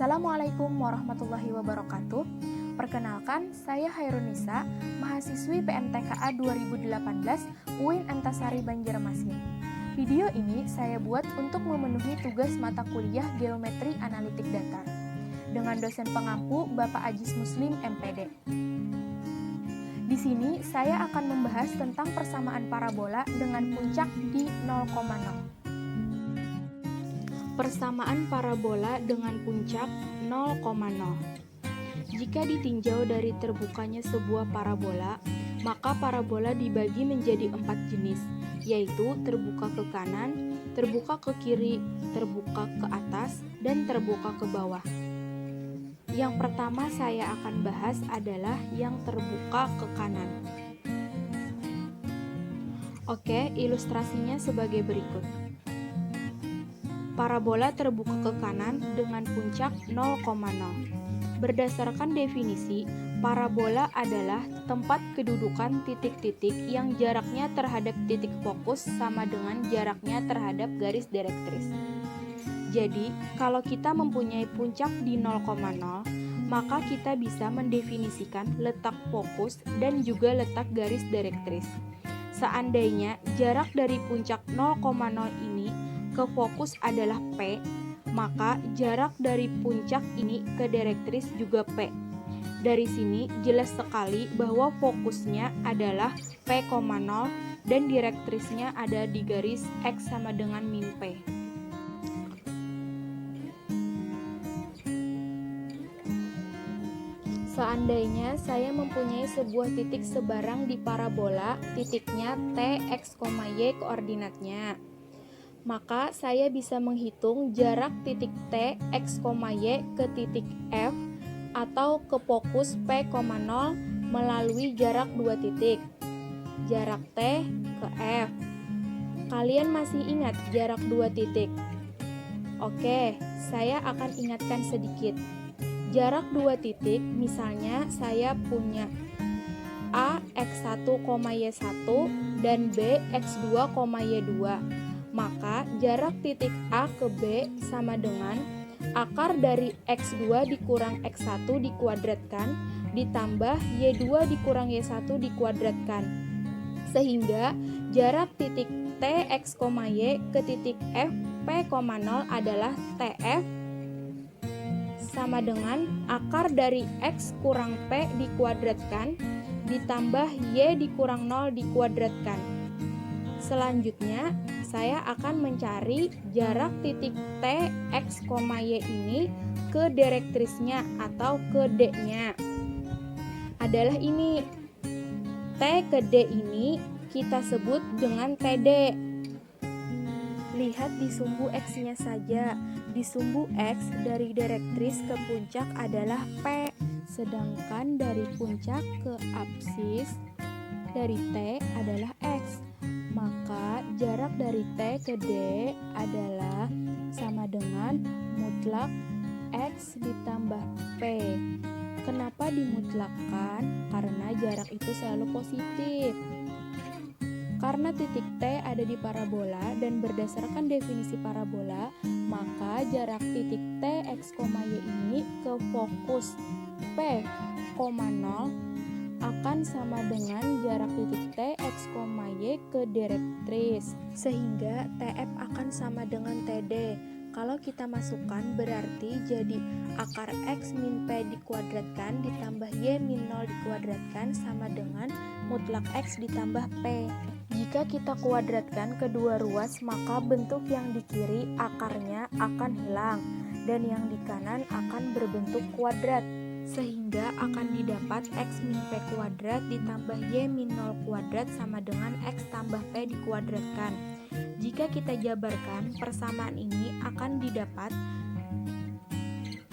Assalamualaikum warahmatullahi wabarakatuh. Perkenalkan, saya Hairunisa, mahasiswi PMTKA 2018 UIN Antasari Banjarmasin. Video ini saya buat untuk memenuhi tugas mata kuliah Geometri Analitik Datar dengan dosen pengampu Bapak Ajis Muslim MPD. Di sini saya akan membahas tentang persamaan parabola dengan puncak di 0,0. Persamaan parabola dengan puncak 0,0. Jika ditinjau dari terbukanya sebuah parabola, maka parabola dibagi menjadi 4 jenis, yaitu terbuka ke kanan, terbuka ke kiri, terbuka ke atas, dan terbuka ke bawah. Yang pertama saya akan bahas adalah yang terbuka ke kanan. Oke, ilustrasinya sebagai berikut. Parabola terbuka ke kanan dengan puncak 0,0. Berdasarkan definisi, parabola adalah tempat kedudukan titik-titik yang jaraknya terhadap titik fokus sama dengan jaraknya terhadap garis direktris. Jadi, kalau kita mempunyai puncak di 0,0, maka kita bisa mendefinisikan letak fokus dan juga letak garis direktris. Seandainya jarak dari puncak 0,0 ini ke fokus adalah P, maka jarak dari puncak ini ke direktris juga P. Dari sini jelas sekali bahwa fokusnya adalah P,0 dan direktrisnya ada di garis X sama dengan min P. Seandainya saya mempunyai sebuah titik sebarang di parabola, titiknya T, X, Y koordinatnya, maka saya bisa menghitung jarak titik T, X, Y ke titik F atau ke fokus P,0 melalui jarak dua titik, jarak T ke F. Kalian masih ingat jarak dua titik? Oke, saya akan ingatkan sedikit. Jarak dua titik, misalnya saya punya A, X1, Y1 dan B, X2, Y2. Maka jarak titik A ke B sama dengan akar dari X2 dikurang X1 dikuadratkan ditambah Y2 dikurang Y1 dikuadratkan. Sehingga jarak titik T, X, Y ke titik F, P,0 adalah TF sama dengan akar dari X kurang P dikuadratkan ditambah Y dikurang 0 dikuadratkan. Selanjutnya, saya akan mencari jarak titik T, X, Y ini ke direktrisnya atau ke D-nya. Adalah ini. T ke D ini kita sebut dengan TD. Lihat di sumbu X-nya saja. Di sumbu X dari direktris ke puncak adalah P, sedangkan dari puncak ke apsis dari T adalah X. Maka jarak dari T ke D adalah sama dengan mutlak X ditambah P. Kenapa dimutlakkan? Karena jarak itu selalu positif. Karena titik T ada di parabola dan berdasarkan definisi parabola, maka jarak titik T, X, Y ini ke fokus P,0 akan sama dengan jarak titik T, X, Y ke direktris, sehingga TF akan sama dengan TD. Kalau kita masukkan berarti jadi akar X min P dikuadratkan ditambah Y min 0 dikuadratkan sama dengan mutlak X ditambah P. Jika kita kuadratkan kedua ruas, maka bentuk yang di kiri akarnya akan hilang dan yang di kanan akan berbentuk kuadrat, sehingga akan didapat X min P kuadrat ditambah Y min 0 kuadrat sama dengan X tambah P dikuadratkan. Jika kita jabarkan, persamaan ini akan didapat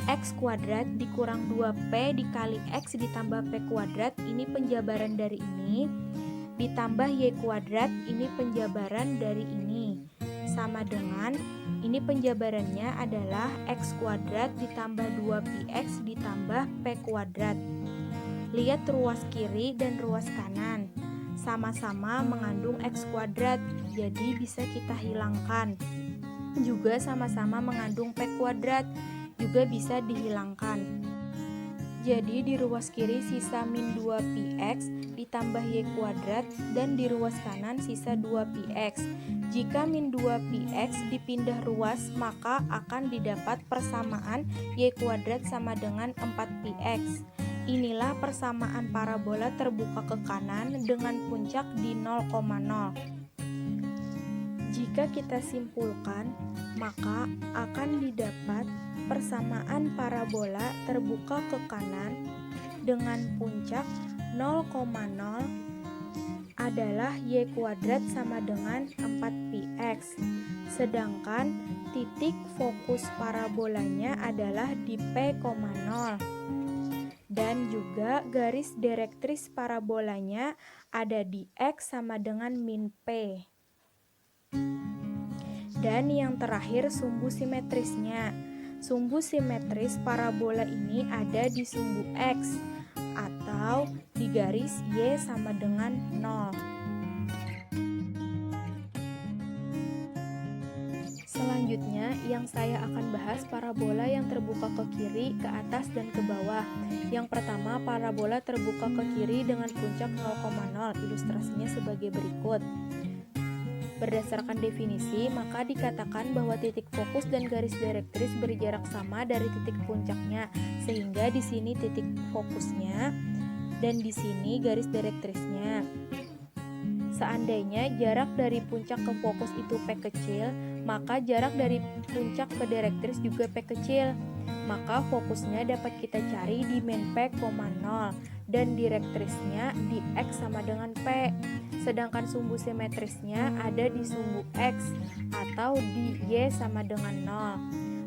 X kuadrat dikurang 2P dikali X ditambah P kuadrat, ini penjabaran dari ini, ditambah Y kuadrat, ini penjabaran dari ini, sama dengan ini penjabarannya adalah X kuadrat ditambah 2px ditambah P kuadrat. Lihat ruas kiri dan ruas kanan, sama-sama mengandung X kuadrat, jadi bisa kita hilangkan. Juga sama-sama mengandung P kuadrat, juga bisa dihilangkan. Jadi di ruas kiri sisa min 2px ditambah y kuadrat dan di ruas kanan sisa 2px. Jika min 2px dipindah ruas maka akan didapat persamaan y kuadrat sama dengan 4px. Inilah persamaan parabola terbuka ke kanan dengan puncak di 0,0. Jika kita simpulkan, maka akan didapat persamaan parabola terbuka ke kanan dengan puncak 0,0 adalah y kuadrat sama dengan 4px. Sedangkan titik fokus parabolanya adalah di P,0. Dan juga garis direktris parabolanya ada di X sama dengan min P. Dan yang terakhir sumbu simetrisnya. Sumbu simetris parabola ini ada di sumbu X atau di garis Y sama dengan 0. Selanjutnya yang saya akan bahas parabola yang terbuka ke kiri, ke atas, dan ke bawah. Yang pertama, parabola terbuka ke kiri dengan puncak 0,0. Ilustrasinya sebagai berikut. Berdasarkan definisi, maka dikatakan bahwa titik fokus dan garis direktris berjarak sama dari titik puncaknya, sehingga di sini titik fokusnya dan di sini garis direktrisnya. Seandainya jarak dari puncak ke fokus itu P kecil, maka jarak dari puncak ke direktris juga P kecil. Maka fokusnya dapat kita cari di min P,0 dan direktrisnya di X sama dengan P. Sedangkan sumbu simetrisnya ada di sumbu X atau di Y sama dengan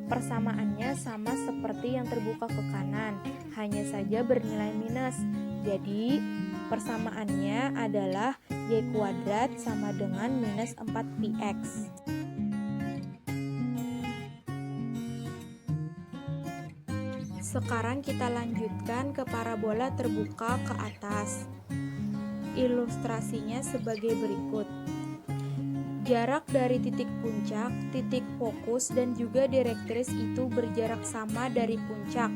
0. Persamaannya sama seperti yang terbuka ke kanan, hanya saja bernilai minus. Jadi persamaannya adalah y kuadrat sama dengan minus 4px. Sekarang kita lanjutkan ke parabola terbuka ke atas. Ilustrasinya sebagai berikut. Jarak dari titik puncak, titik fokus, dan juga direktris itu berjarak sama dari puncak.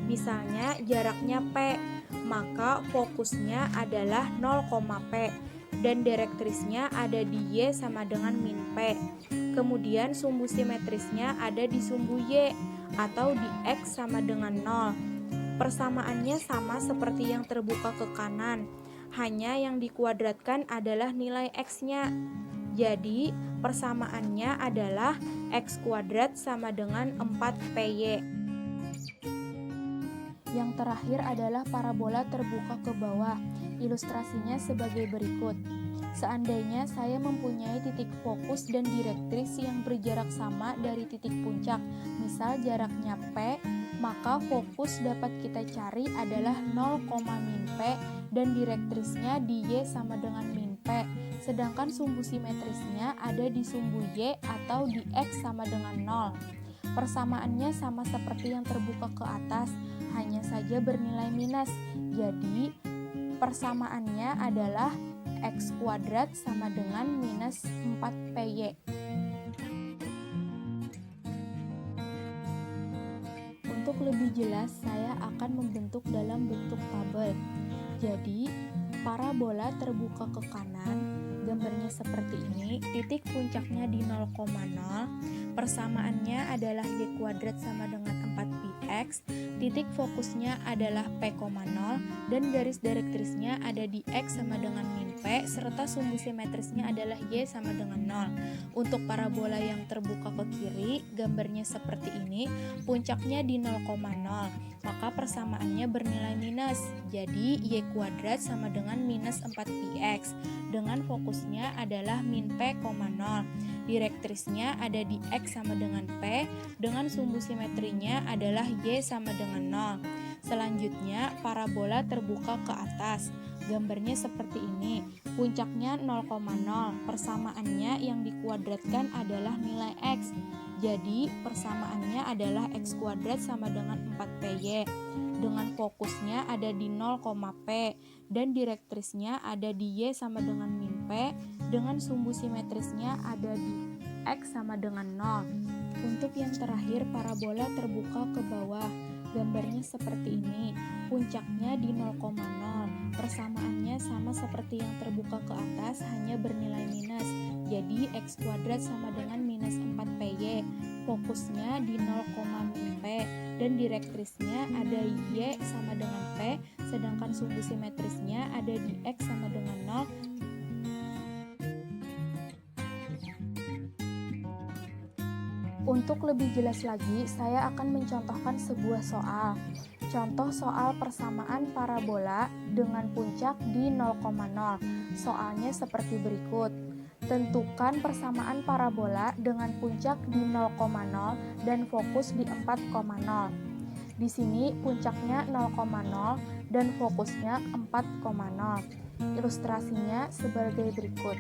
Misalnya jaraknya P, maka fokusnya adalah 0,P dan direktrisnya ada di Y sama dengan min P. Kemudian sumbu simetrisnya ada di sumbu Y atau di X sama dengan 0. Persamaannya sama seperti yang terbuka ke kanan, hanya yang dikuadratkan adalah nilai X-nya. Jadi persamaannya adalah X kuadrat sama dengan 4PY. Yang terakhir adalah parabola terbuka ke bawah. Ilustrasinya sebagai berikut. Seandainya saya mempunyai titik fokus dan direktris yang berjarak sama dari titik puncak, misal jaraknya P, maka fokus dapat kita cari adalah 0, min P dan direktrisnya di Y sama dengan min P. Sedangkan sumbu simetrisnya ada di sumbu Y atau di X sama dengan 0. Persamaannya sama seperti yang terbuka ke atas, hanya saja bernilai minus. Jadi persamaannya adalah X kuadrat sama dengan minus 4PY. Untuk lebih jelas, saya akan membentuk dalam bentuk tabel. Jadi, parabola terbuka ke kanan, gambarnya seperti ini, titik puncaknya di 0,0, persamaannya adalah Y kuadrat sama dengan 4px, titik fokusnya adalah P,0, dan garis direktrisnya ada di X sama dengan min P, serta sumbu simetrisnya adalah Y sama dengan 0. Untuk parabola yang terbuka ke kiri, gambarnya seperti ini, puncaknya di 0,0, maka persamaannya bernilai minus, jadi Y kuadrat sama dengan minus 4px, dengan fokusnya adalah min P,0. Direktrisnya ada di X sama dengan P, dengan sumbu simetrinya adalah Y sama dengan 0. Selanjutnya, parabola terbuka ke atas. Gambarnya seperti ini. Puncaknya 0,0, persamaannya yang dikuadratkan adalah nilai X. Jadi, persamaannya adalah X kuadrat sama dengan 4PY. Dengan fokusnya ada di 0,P dan direktrisnya ada di Y sama dengan min P, dengan sumbu simetrisnya ada di X sama dengan 0. Untuk yang terakhir, parabola terbuka ke bawah. Gambarnya seperti ini. Puncaknya di 0,0. Persamaannya sama seperti yang terbuka ke atas, hanya bernilai minus. Jadi x kuadrat sama dengan minus 4py. Fokusnya di 0,p dan direktrisnya ada y sama dengan p, sedangkan sumbu simetrisnya ada di x sama dengan 0. Untuk lebih jelas lagi, saya akan mencontohkan sebuah soal. Contoh soal persamaan parabola dengan puncak di 0,0. Soalnya seperti berikut. Tentukan persamaan parabola dengan puncak di 0,0 dan fokus di 4,0. Di sini puncaknya 0,0 dan fokusnya 4,0. Ilustrasinya sebagai berikut.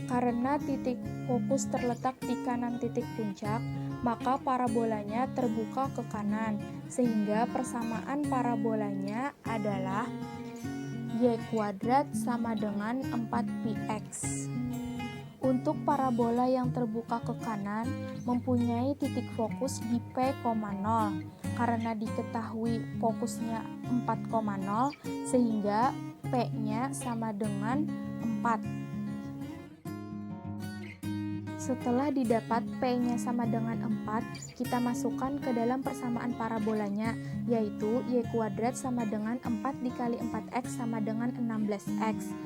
Karena titik fokus terletak di kanan titik puncak, maka parabolanya terbuka ke kanan, sehingga persamaan parabolanya adalah y kuadrat sama dengan 4px. Untuk parabola yang terbuka ke kanan mempunyai titik fokus di p,0. Karena diketahui fokusnya 4,0, sehingga p-nya sama dengan 4. Setelah didapat P-nya sama dengan 4, kita masukkan ke dalam persamaan parabolanya, yaitu y kuadrat sama dengan 4 dikali 4x sama dengan 16x.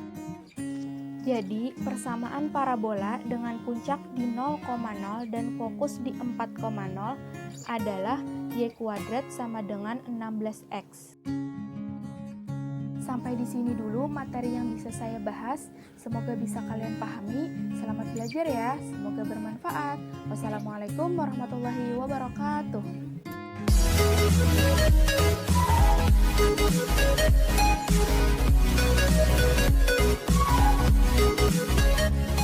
Jadi, persamaan parabola dengan puncak di 0,0 dan fokus di 4,0 adalah y kuadrat sama dengan 16x. Sampai di sini dulu materi yang bisa saya bahas. Semoga bisa kalian pahami. Selamat belajar ya. Semoga bermanfaat. Wassalamualaikum warahmatullahi wabarakatuh.